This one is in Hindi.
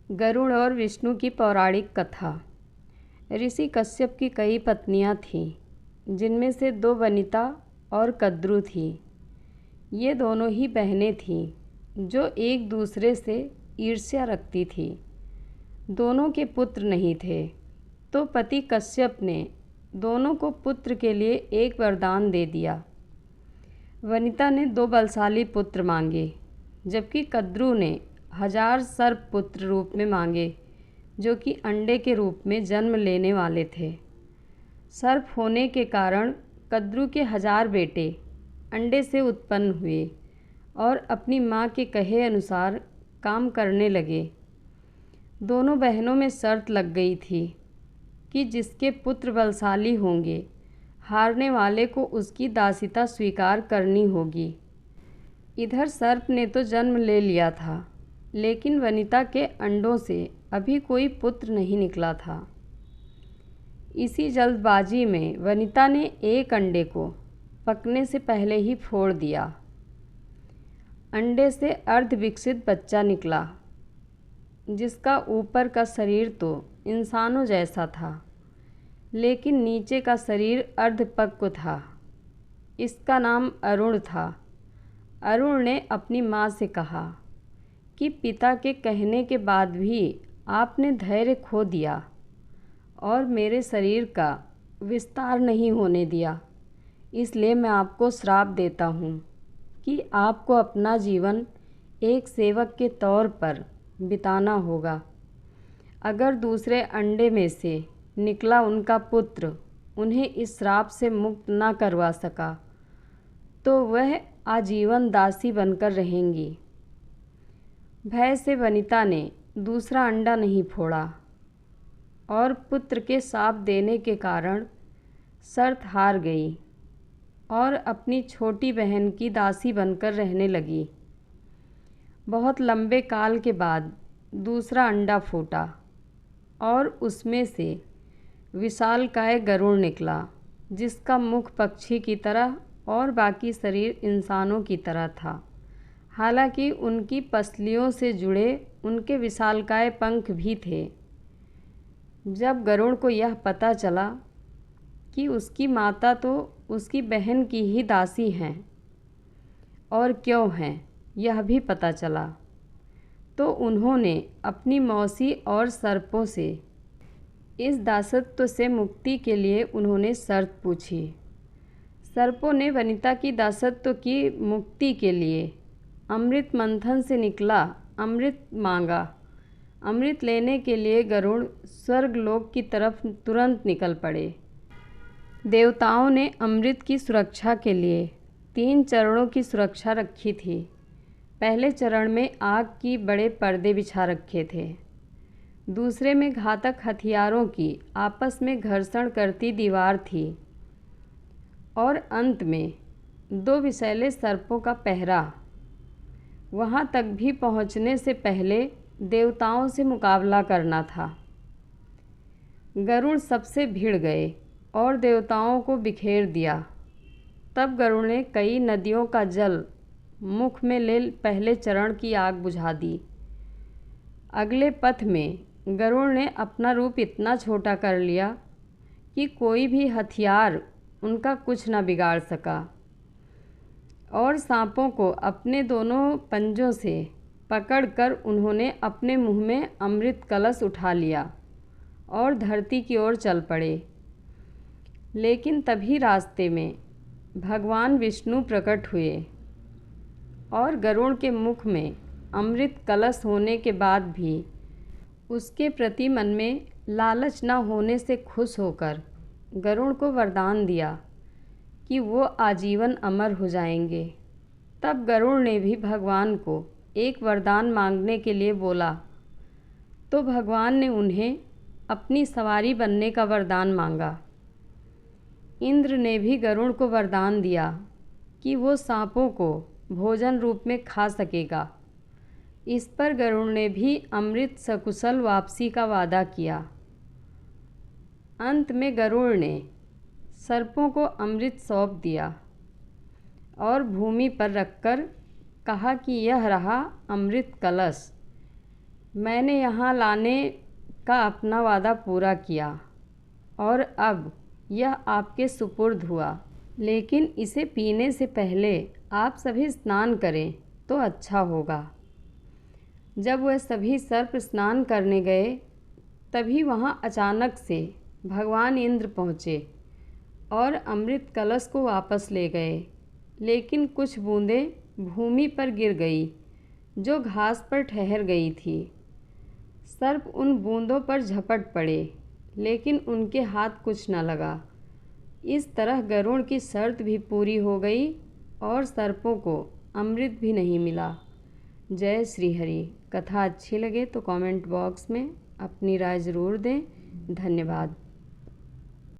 गरुड़ और विष्णु की पौराणिक कथा। ऋषि कश्यप की कई पत्नियां थीं, जिनमें से 2 वनिता और कद्रु थी। ये दोनों ही बहनें थीं, जो एक दूसरे से ईर्ष्या रखती थीं। दोनों के पुत्र नहीं थे, तो पति कश्यप ने दोनों को पुत्र के लिए एक वरदान दे दिया। वनिता ने 2 बलशाली पुत्र मांगे, जबकि कद्रु ने 1000 सर्प पुत्र रूप में मांगे, जो कि अंडे के रूप में जन्म लेने वाले थे। सर्प होने के कारण कद्रु के 1000 बेटे अंडे से उत्पन्न हुए और अपनी माँ के कहे अनुसार काम करने लगे। दोनों बहनों में शर्त लग गई थी कि जिसके पुत्र बलशाली होंगे, हारने वाले को उसकी दासिता स्वीकार करनी होगी। इधर सर्प ने तो जन्म ले लिया था, लेकिन वनिता के अंडों से अभी कोई पुत्र नहीं निकला था। इसी जल्दबाजी में वनिता ने एक अंडे को पकने से पहले ही फोड़ दिया। अंडे से अर्ध विकसित बच्चा निकला, जिसका ऊपर का शरीर तो इंसानों जैसा था, लेकिन नीचे का शरीर अर्धपक्व था। इसका नाम अरुण था। अरुण ने अपनी माँ से कहा कि पिता के कहने के बाद भी आपने धैर्य खो दिया और मेरे शरीर का विस्तार नहीं होने दिया, इसलिए मैं आपको श्राप देता हूँ कि आपको अपना जीवन एक सेवक के तौर पर बिताना होगा। अगर दूसरे अंडे में से निकला उनका पुत्र उन्हें इस श्राप से मुक्त ना करवा सका, तो वह आजीवन दासी बनकर रहेंगी। भय से वनिता ने दूसरा अंडा नहीं फोड़ा और पुत्र के शाप देने के कारण शर्त हार गई और अपनी छोटी बहन की दासी बनकर रहने लगी। बहुत लंबे काल के बाद दूसरा अंडा फूटा और उसमें से विशालकाय गरुड़ निकला, जिसका मुख पक्षी की तरह और बाकी शरीर इंसानों की तरह था। हालांकि उनकी पसलियों से जुड़े उनके विशालकाय पंख भी थे। जब गरुड़ को यह पता चला कि उसकी माता तो उसकी बहन की ही दासी हैं और क्यों हैं यह भी पता चला, तो उन्होंने अपनी मौसी और सर्पों से इस दासत्व से मुक्ति के लिए उन्होंने शर्त पूछी। सर्पों ने वनिता की दासत्व की मुक्ति के लिए अमृत मंथन से निकला अमृत मांगा। अमृत लेने के लिए गरुड़ स्वर्गलोक की तरफ तुरंत निकल पड़े। देवताओं ने अमृत की सुरक्षा के लिए 3 चरणों की सुरक्षा रखी थी। पहले चरण में आग की बड़े पर्दे बिछा रखे थे। दूसरे में घातक हथियारों की आपस में घर्षण करती दीवार थी और अंत में 2 विषैले सर्पों का पहरा। वहाँ तक भी पहुँचने से पहले देवताओं से मुकाबला करना था। गरुड़ सबसे भिड़ गए और देवताओं को बिखेर दिया। तब गरुड़ ने कई नदियों का जल मुख में ले पहले चरण की आग बुझा दी। अगले पथ में गरुड़ ने अपना रूप इतना छोटा कर लिया कि कोई भी हथियार उनका कुछ न बिगाड़ सका और सांपों को अपने दोनों पंजों से पकड़कर उन्होंने अपने मुंह में अमृत कलश उठा लिया और धरती की ओर चल पड़े। लेकिन तभी रास्ते में भगवान विष्णु प्रकट हुए और गरुड़ के मुख में अमृत कलश होने के बाद भी उसके प्रति मन में लालच न होने से खुश होकर गरुड़ को वरदान दिया कि वो आजीवन अमर हो जाएंगे। तब गरुड़ ने भी भगवान को एक वरदान मांगने के लिए बोला, तो भगवान ने उन्हें अपनी सवारी बनने का वरदान मांगा। इंद्र ने भी गरुड़ को वरदान दिया कि वो सांपों को भोजन रूप में खा सकेगा। इस पर गरुड़ ने भी अमृत सकुशल वापसी का वादा किया। अंत में गरुड़ ने सर्पों को अमृत सौंप दिया और भूमि पर रखकर कहा कि यह रहा अमृत कलश, मैंने यहाँ लाने का अपना वादा पूरा किया और अब यह आपके सुपुर्द हुआ, लेकिन इसे पीने से पहले आप सभी स्नान करें तो अच्छा होगा। जब वह सभी सर्प स्नान करने गए तभी वहाँ अचानक से भगवान इंद्र पहुँचे और अमृत कलश को वापस ले गए, लेकिन कुछ बूंदें भूमि पर गिर गई जो घास पर ठहर गई थी। सर्प उन बूंदों पर झपट पड़े, लेकिन उनके हाथ कुछ न लगा। इस तरह गरुड़ की शर्त भी पूरी हो गई और सर्पों को अमृत भी नहीं मिला। जय श्री हरि। कथा अच्छी लगे तो कमेंट बॉक्स में अपनी राय ज़रूर दें। धन्यवाद।